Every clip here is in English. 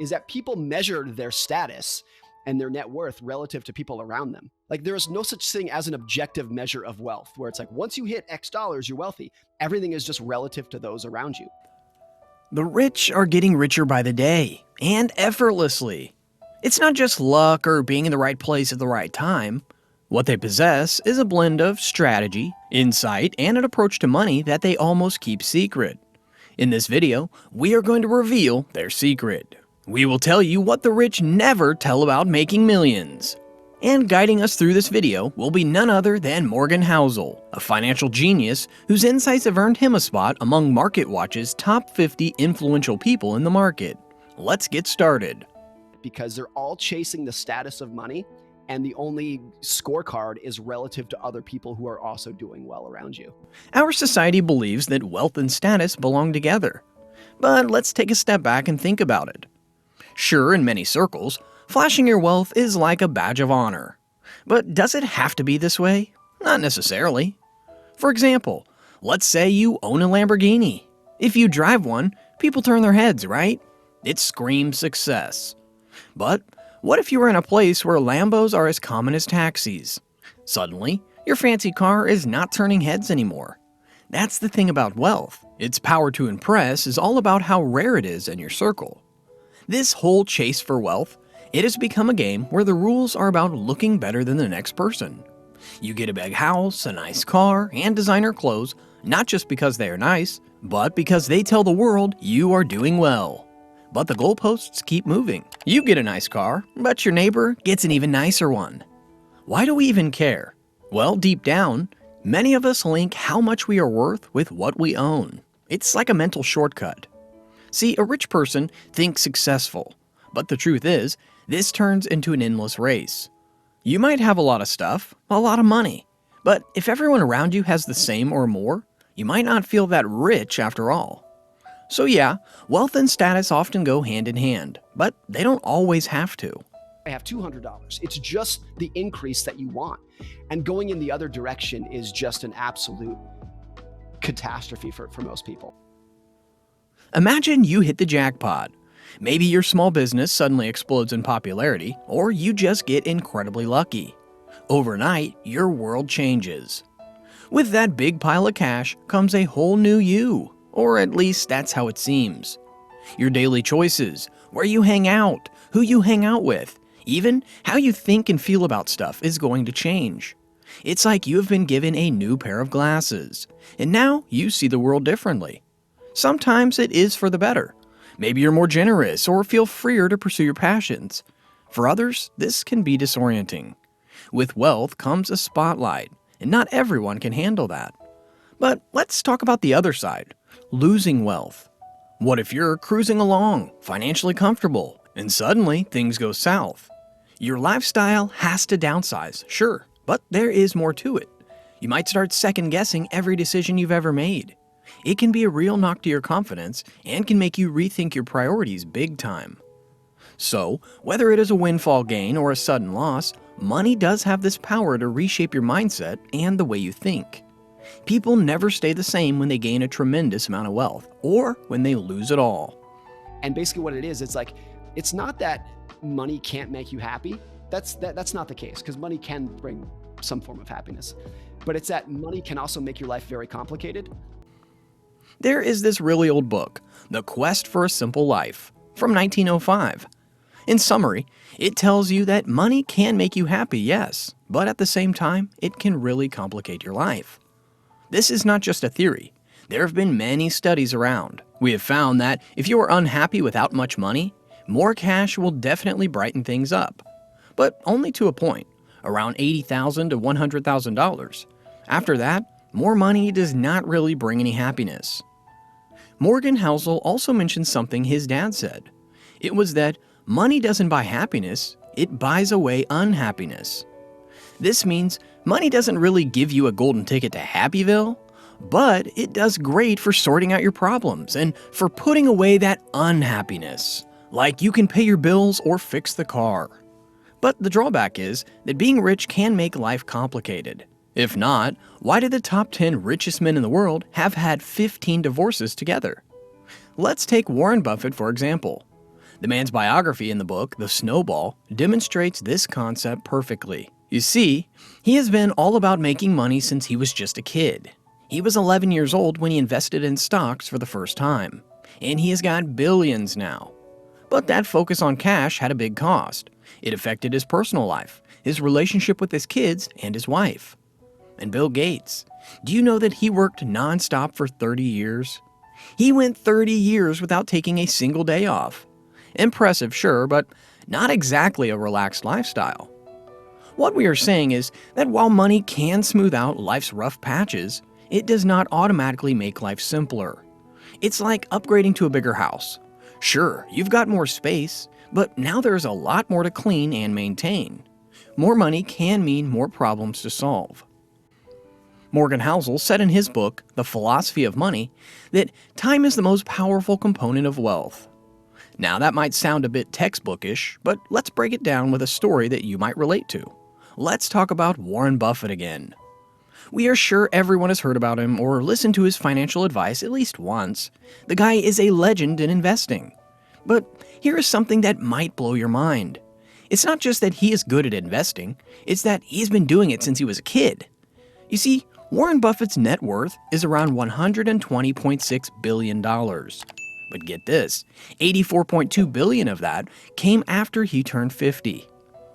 is that people measure their status and their net worth relative to people around them. Like there is no such thing as an objective measure of wealth where it's like, once you hit X dollars, you're wealthy. Everything is just relative to those around you. The rich are getting richer by the day, and effortlessly. It's not just luck or being in the right place at the right time. What they possess is a blend of strategy, insight, and an approach to money that they almost keep secret. In this video, we are going to reveal their secret. We will tell you what the rich never tell about making millions. And guiding us through this video will be none other than Morgan Housel, a financial genius whose insights have earned him a spot among MarketWatch's top 50 influential people in the market. Let's get started. Because they're all chasing the status of money, and the only scorecard is relative to other people who are also doing well around you. Our society believes that wealth and status belong together. But let's take a step back and think about it. Sure, in many circles, flashing your wealth is like a badge of honor. But does it have to be this way? Not necessarily. For example, let's say you own a Lamborghini. If you drive one, people turn their heads, right? It screams success. But what if you were in a place where Lambos are as common as taxis? Suddenly, your fancy car is not turning heads anymore. That's the thing about wealth. Its power to impress is all about how rare it is in your circle. This whole chase for wealth, it has become a game where the rules are about looking better than the next person. You get a big house, a nice car, and designer clothes, not just because they are nice, but because they tell the world you are doing well. But the goalposts keep moving. You get a nice car, but your neighbor gets an even nicer one. Why do we even care? Well, deep down, many of us link how much we are worth with what we own. It's like a mental shortcut. See, a rich person thinks successful, but the truth is, this turns into an endless race. You might have a lot of stuff, a lot of money, but if everyone around you has the same or more, you might not feel that rich after all. So yeah, wealth and status often go hand in hand, but they don't always have to. I have $200. It's just the increase that you want. And going in the other direction is just an absolute catastrophe for most people. Imagine you hit the jackpot. Maybe your small business suddenly explodes in popularity, or you just get incredibly lucky. Overnight, your world changes. With that big pile of cash comes a whole new you, or at least that's how it seems. Your daily choices, where you hang out, who you hang out with, even how you think and feel about stuff is going to change. It's like you have been given a new pair of glasses, and now you see the world differently. Sometimes it is for the better. Maybe you're more generous or feel freer to pursue your passions. For others, this can be disorienting. With wealth comes a spotlight, and not everyone can handle that. But let's talk about the other side, losing wealth. What if you're cruising along, financially comfortable, and suddenly things go south? Your lifestyle has to downsize, sure, but there is more to it. You might start second-guessing every decision you've ever made. It can be a real knock to your confidence and can make you rethink your priorities big time. So, whether it is a windfall gain or a sudden loss, money does have this power to reshape your mindset and the way you think. People never stay the same when they gain a tremendous amount of wealth or when they lose it all. And basically what it is, it's like, it's not that money can't make you happy. That's not the case, because money can bring some form of happiness. But it's that money can also make your life very complicated. There is this really old book, The Quest for a Simple Life, from 1905. In summary, it tells you that money can make you happy, yes, but at the same time, it can really complicate your life. This is not just a theory. There have been many studies around. We have found that if you are unhappy without much money, more cash will definitely brighten things up. But only to a point, around $80,000 to $100,000. After that, more money does not really bring any happiness. Morgan Housel also mentioned something his dad said. It was that money doesn't buy happiness, it buys away unhappiness. This means money doesn't really give you a golden ticket to Happyville, but it does great for sorting out your problems and for putting away that unhappiness. Like you can pay your bills or fix the car. But the drawback is that being rich can make life complicated. If not, why did the top 10 richest men in the world have had 15 divorces together? Let's take Warren Buffett for example. The man's biography in the book, The Snowball, demonstrates this concept perfectly. You see, he has been all about making money since he was just a kid. He was 11 years old when he invested in stocks for the first time, and he has got billions now. But that focus on cash had a big cost. It affected his personal life, his relationship with his kids, and his wife. And Bill Gates, do you know that he worked non-stop for 30 years? He went 30 years without taking a single day off. Impressive, sure, but not exactly a relaxed lifestyle. What we are saying is that while money can smooth out life's rough patches, it does not automatically make life simpler. It's like upgrading to a bigger house. Sure, you've got more space, but now there's a lot more to clean and maintain. More money can mean more problems to solve. Morgan Housel said in his book, The Philosophy of Money, that time is the most powerful component of wealth. Now that might sound a bit textbookish, but let's break it down with a story that you might relate to. Let's talk about Warren Buffett again. We are sure everyone has heard about him or listened to his financial advice at least once. The guy is a legend in investing. But here is something that might blow your mind. It's not just that he is good at investing, it's that he's been doing it since he was a kid. You see, Warren Buffett's net worth is around $120.6 billion. But get this, $84.2 billion of that came after he turned 50.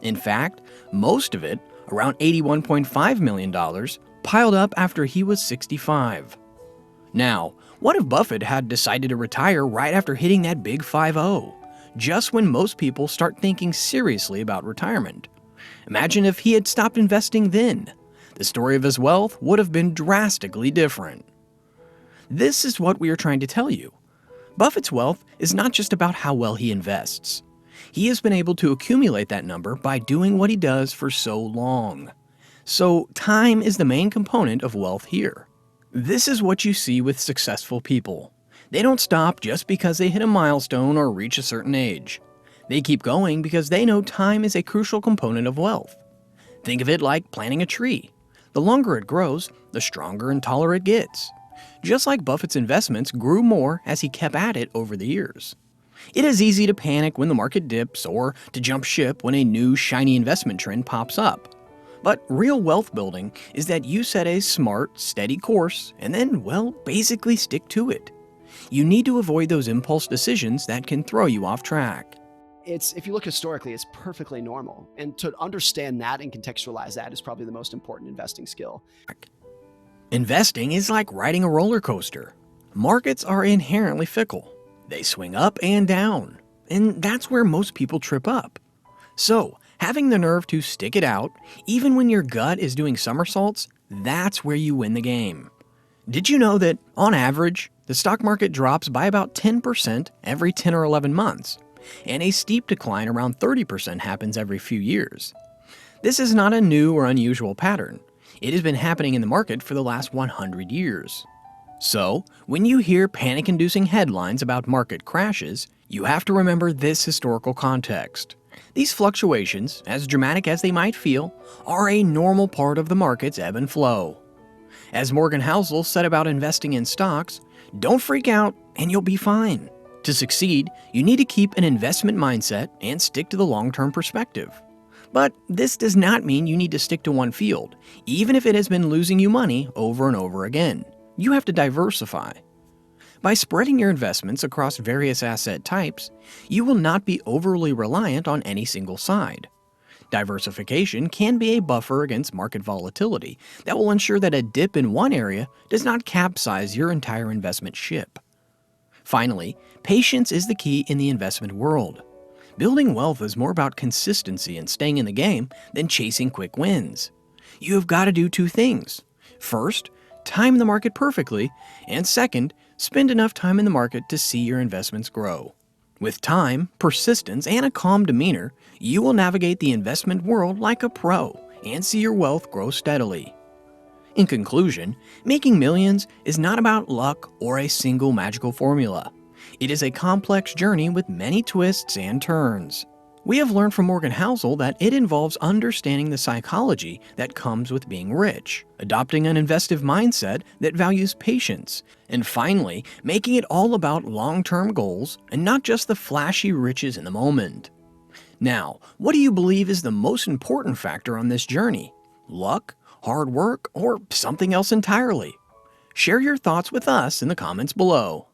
In fact, most of it, around $81.5 million, piled up after he was 65. Now, what if Buffett had decided to retire right after hitting that big 5-0, just when most people start thinking seriously about retirement? Imagine if he had stopped investing then. The story of his wealth would have been drastically different. This is what we are trying to tell you. Buffett's wealth is not just about how well he invests. He has been able to accumulate that number by doing what he does for so long. So time is the main component of wealth here. This is what you see with successful people. They don't stop just because they hit a milestone or reach a certain age. They keep going because they know time is a crucial component of wealth. Think of it like planting a tree. The longer it grows, the stronger and taller it gets. Just like Buffett's investments grew more as he kept at it over the years. It is easy to panic when the market dips or to jump ship when a new shiny investment trend pops up. But real wealth building is that you set a smart, steady course and then, well, basically stick to it. You need to avoid those impulse decisions that can throw you off track. If you look historically, it's perfectly normal. And to understand that and contextualize that is probably the most important investing skill. Investing is like riding a roller coaster. Markets are inherently fickle. They swing up and down, and that's where most people trip up. So, having the nerve to stick it out, even when your gut is doing somersaults, that's where you win the game. Did you know that, on average, the stock market drops by about 10% every 10 or 11 months, and a steep decline around 30% happens every few years? This is not a new or unusual pattern. It has been happening in the market for the last 100 years. So, when you hear panic-inducing headlines about market crashes, you have to remember this historical context. These fluctuations, as dramatic as they might feel, are a normal part of the market's ebb and flow. As Morgan Housel said about investing in stocks, don't freak out and you'll be fine. To succeed, you need to keep an investment mindset and stick to the long-term perspective. But this does not mean you need to stick to one field, even if it has been losing you money over and over again. You have to diversify. By spreading your investments across various asset types, you will not be overly reliant on any single side. Diversification can be a buffer against market volatility that will ensure that a dip in one area does not capsize your entire investment ship. Finally, patience is the key in the investment world. Building wealth is more about consistency and staying in the game than chasing quick wins. You have got to do two things. First, time the market perfectly, and second, spend enough time in the market to see your investments grow. With time, persistence, and a calm demeanor, you will navigate the investment world like a pro and see your wealth grow steadily. In conclusion, making millions is not about luck or a single magical formula. It is a complex journey with many twists and turns. We have learned from Morgan Housel that it involves understanding the psychology that comes with being rich, adopting an investive mindset that values patience, and finally, making it all about long-term goals and not just the flashy riches in the moment. Now, what do you believe is the most important factor on this journey? Luck, hard work, or something else entirely? Share your thoughts with us in the comments below.